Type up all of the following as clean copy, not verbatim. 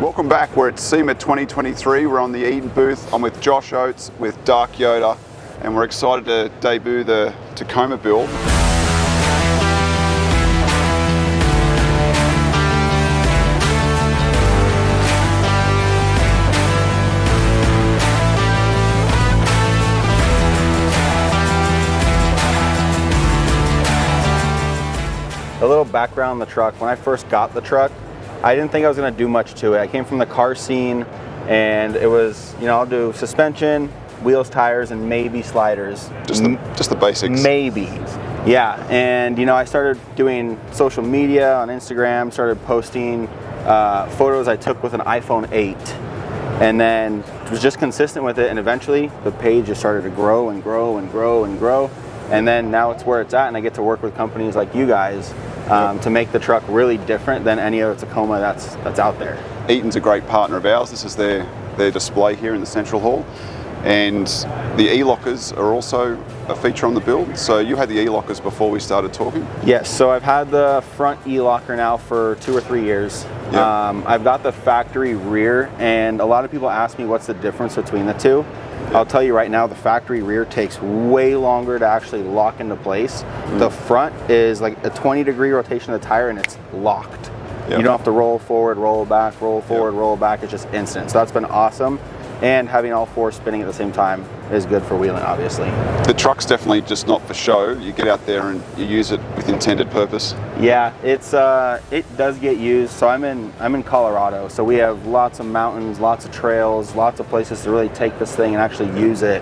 Welcome back. We're at SEMA 2023. We're on the Eaton booth. I'm with Josh Oates with Dark Yoda, and we're excited to debut the Tacoma build. A little background on the truck. When I first got the truck, I didn't think I was going to do much to it. I came from the car scene, and it was, you know, I'll do suspension, wheels, tires, and maybe sliders. Just the basics. Maybe. Yeah, and you know, I started doing social media on Instagram, started posting photos I took with an iPhone 8, and then was just consistent with it, and eventually the page just started to grow and grow and grow and grow. And then now it's where it's at, and I get to work with companies like you guys to make the truck really different than any other Tacoma that's out there. Eaton's a great partner of ours. This is their display here in the central hall. And the e-lockers are also a feature on the build. So you had the e-lockers before we started talking? Yes, so I've had the front e-locker now for 2 or 3 years. Yep. I've got the factory rear, and a lot of people ask me what's the difference between the two. I'll tell you right now, the factory rear takes way longer to actually lock into place. The front is like a 20-degree rotation of the tire, and it's locked. You don't have to roll forward, roll back, roll forward, roll back. It's just instant. So that's been awesome. And having all four spinning at the same time is good for wheeling, obviously. The truck's definitely just not for show. You get out there and you use it with intended purpose. Yeah, it does get used. So I'm in Colorado, so we have lots of mountains, lots of trails, lots of places to really take this thing and actually use it,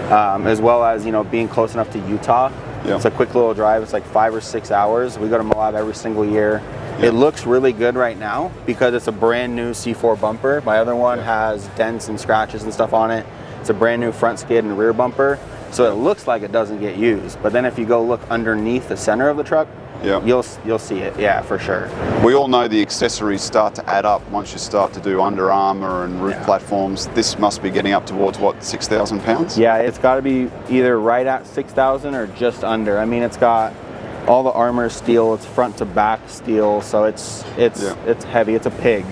as well as, you know, being close enough to Utah. It's a quick little drive. It's like 5 or 6 hours. We go to Moab every single year. It looks really good right now because it's a brand new C4 bumper. My other one has dents and scratches and stuff on it. It's a brand new front skid and rear bumper, so it looks like it doesn't get used. But then if you go look underneath the center of the truck, you'll see it. Yeah, for sure. We all know the accessories start to add up once you start to do Under Armour and roof platforms. This must be getting up towards what, 6,000 pounds? Yeah, it's got to be either right at 6,000 or just under. I mean, it's got all the armor is steel. It's front to back steel, so it's heavy. It's a pig.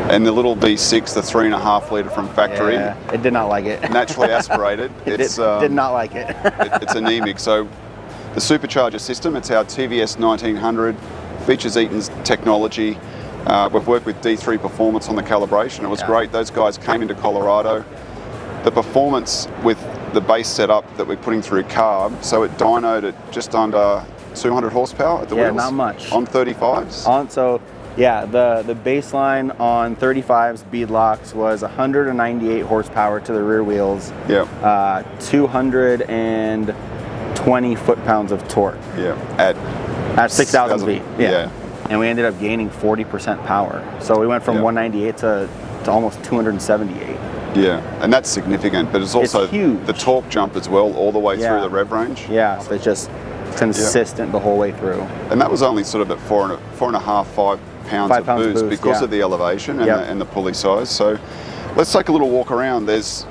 And the little V6, the 3.5 litre from factory. Yeah, it did not like it. Naturally aspirated. It did not like it. It's anemic. So the Supercharger system, it's our TVS1900, features Eaton's technology. We've worked with D3 Performance on the calibration. It was great. Those guys came into Colorado. The performance with the base setup that we're putting through carb, so it dynoed at just under 200 horsepower at the wheels. Not much. On 35s? The baseline on 35s beadlocks was 198 horsepower to the rear wheels. 220 foot-pounds of torque. At 6,000 feet. And we ended up gaining 40% power. So we went from 198 to almost 278. And that's significant, but it's also the torque jump as well, all the way through the rev range. So it's just consistent the whole way through. And that was only sort of at 4.5, 5 pounds of boost because of the elevation and the pulley size. So let's take a little walk around. There's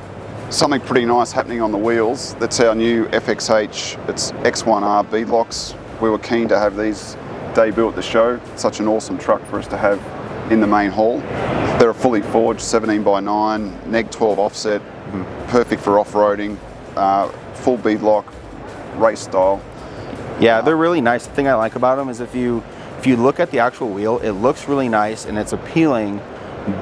something pretty nice happening on the wheels. That's our new FXH, it's X1R beadlocks. We were keen to have these debut at the show. It's such an awesome truck for us to have in the main hall. They're a fully forged 17x9, neg 12 offset, perfect for off-roading, full beadlock, race style. Yeah, they're really nice. The thing I like about them is if you look at the actual wheel, it looks really nice and it's appealing,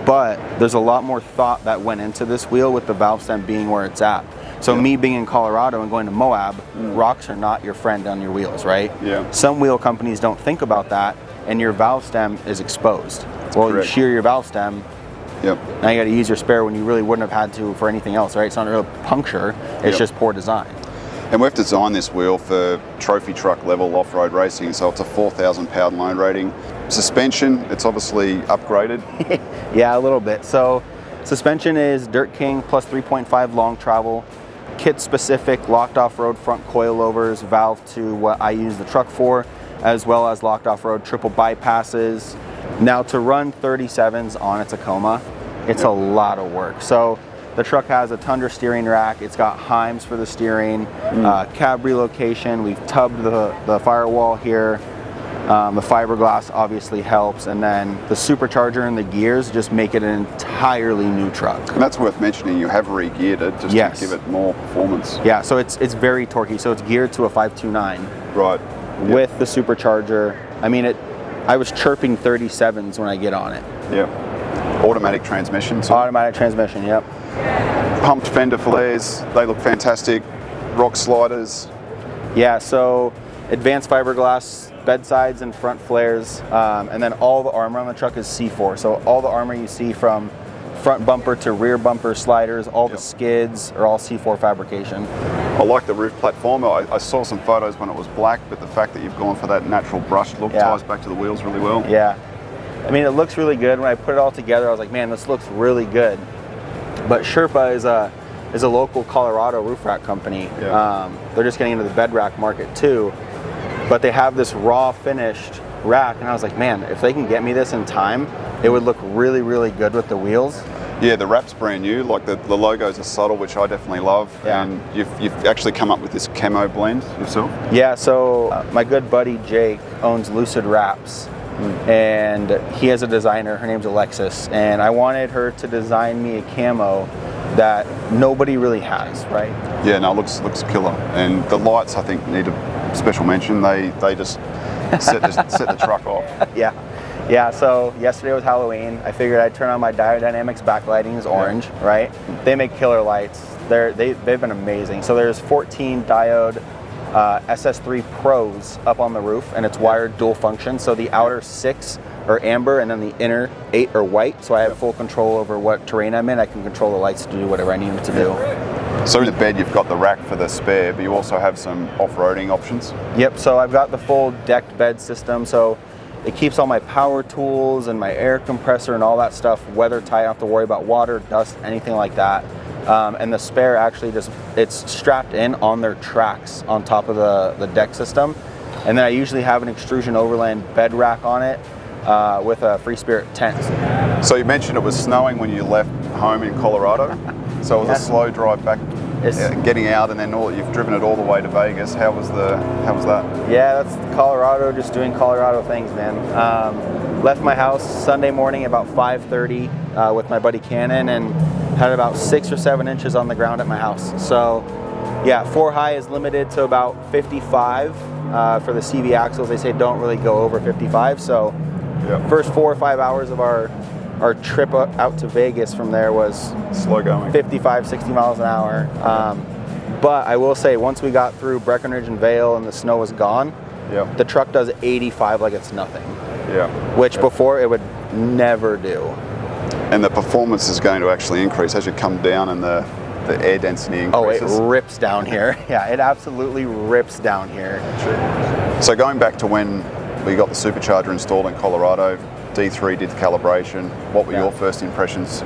but there's a lot more thought that went into this wheel with the valve stem being where it's at. So me being in Colorado and going to Moab, rocks are not your friend on your wheels, right? Some wheel companies don't think about that, and your valve stem is exposed. You shear your valve stem, now you got to use your spare when you really wouldn't have had to for anything else, right? It's not a real puncture, it's just poor design. And we've designed this wheel for trophy truck level off-road racing, so it's a 4,000 pound load rating. Suspension, it's obviously upgraded. Yeah, a little bit. So suspension is Dirt King plus 3.5 long travel, kit specific locked off-road front coilovers, valve to what I use the truck for, as well as locked off-road triple bypasses. Now to run 37s on a Tacoma, it's a lot of work. So the truck has a Tundra steering rack, it's got Heims for the steering, cab relocation, we've tubbed the firewall here. The fiberglass obviously helps, and then the supercharger and the gears just make it an entirely new truck. And that's worth mentioning, you have re-geared it just to give it more performance. Yeah, so it's very torquey, so it's geared to a 529. Right. With the supercharger. I mean, I was chirping 37s when I get on it. Yeah. Automatic transmission. So automatic transmission, yep. Pumped fender flares, they look fantastic. Rock sliders. Yeah, so advanced fiberglass bedsides and front flares, and then all the armor on the truck is C4. So all the armor you see from front bumper to rear bumper sliders, all the skids are all C4 fabrication. I like the roof platform. I saw some photos when it was black, but the fact that you've gone for that natural brushed look ties back to the wheels really well. Yeah. I mean, it looks really good. When I put it all together, I was like, man, this looks really good. But Sherpa is a local Colorado roof rack company. Yeah. They're just getting into the bed rack market too. But they have this raw finished rack, and I was like, man, if they can get me this in time, it would look really, really good with the wheels. Yeah, the wrap's brand new. Like the logos are subtle, which I definitely love. Yeah. And you've actually come up with this camo blend yourself? Yeah, so my good buddy Jake owns Lucid Wraps. And he has a designer, her name's Alexis, and I wanted her to design me a camo that nobody really has, right? Yeah, no, it looks killer. And the lights, I think, need a special mention. They just set the truck off. Yeah, so yesterday was Halloween. I figured I'd turn on my Dynamics backlighting is orange, right? They make killer lights. They've been amazing. So there's 14 diode SS3 Pros up on the roof, and it's wired dual function. So the outer 6 are amber, and then the inner 8 are white. So I have full control over what terrain I'm in. I can control the lights to do whatever I need them to do. So in the bed, you've got the rack for the spare, but you also have some off-roading options? Yep, so I've got the full decked bed system. So it keeps all my power tools and my air compressor and all that stuff weather tight. I don't have to worry about water, dust, anything like that. And the spare actually it's strapped in on their tracks on top of the deck system. And then I usually have an extrusion overland bed rack on it with a Free Spirit tent. So you mentioned it was snowing when you left home in Colorado. So it was a slow drive back, getting out, and then you've driven it all the way to Vegas. How was that? Yeah, that's Colorado, just doing Colorado things, man. Left my house Sunday morning about 5:30 with my buddy Cannon, and had about 6 or 7 inches on the ground at my house. So yeah, 4 high is limited to about 55 for the CV axles. They say don't really go over 55. So first 4 or 5 hours of our trip out to Vegas from there was slow going, 55, 60 miles an hour. But I will say, once we got through Breckenridge and Vail and the snow was gone, the truck does 85 like it's nothing. Which before it would never do. And the performance is going to actually increase as you come down and the air density increases. Oh, it rips down here. Yeah, it absolutely rips down here. So going back to when we got the supercharger installed in Colorado, D3 did the calibration. What were your first impressions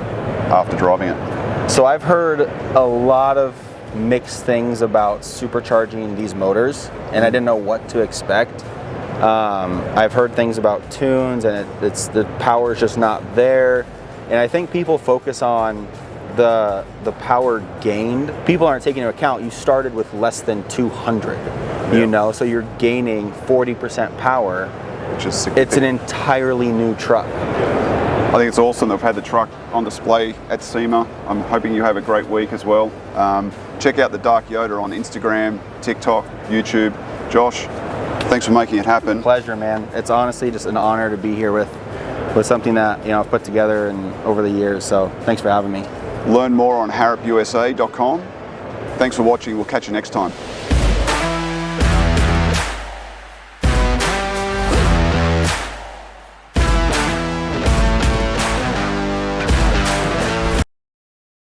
after driving it? So I've heard a lot of mixed things about supercharging these motors, and I didn't know what to expect. I've heard things about tunes, and the power is just not there. And I think people focus on the power gained. People aren't taking into account you started with less than 200, you know, so you're gaining 40% power. Which is significant. It's an entirely new truck. I think it's awesome. They've had the truck on display at SEMA. I'm hoping you have a great week as well. Check out the Dark Yoda on Instagram, TikTok, YouTube. Josh, thanks for making it happen. Pleasure, man. It's honestly just an honor to be here with something that I've put together and over the years. So thanks for having me. Learn more on harropusa.com. Thanks for watching. We'll catch you next time.